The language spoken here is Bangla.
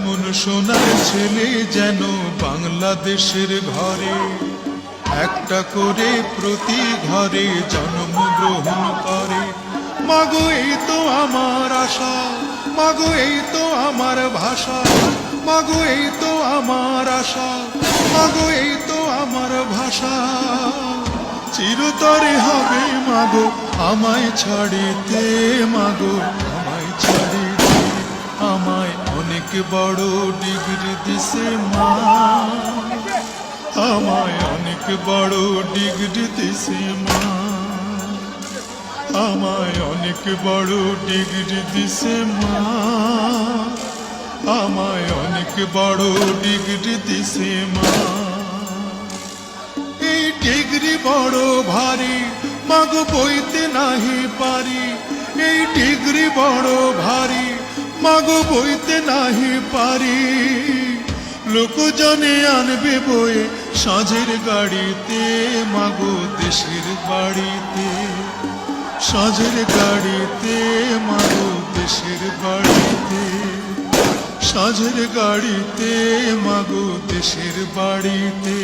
এমন সোনার ছেলে যেন বাংলাদেশের ঘরে একটা করে প্রতি ঘরে জন্মগ্রহণ করে। মাগো এই তো আমার আশা, মাগো এই তো আমার ভাষা, মাগো এই তো আমার আশা, মাগো এই তো আমার ভাষা। চিরতরে হবে মাগো আমায় ছাড়িতে, মাগো আমায় ছাড়িতে। আমায় অনেক বড় ডিগ্রি দিছে মা, আমায় অনেক বড় ডিগ্রি দিছে মা, আমায় অনেক বড় ডিগ্রি দিছে মা, আমায় অনেক বড় ডিগ্রি দিছে মা। এই ডিগ্রি বড় ভারী মাগো বইতে নাহি পারি, এই ডিগ্রি বড় ভারী মাগো বইতে নাহি পারি। লোকজনে আনবে বয়ে সাঁঝের গাড়িতে, মাগো দেশের বাড়িতে, সাঁঝের গাড়িতে, মাগো দেশের বাড়িতে, সাঁঝের গাড়িতে, মাগো দেশের বাড়িতে।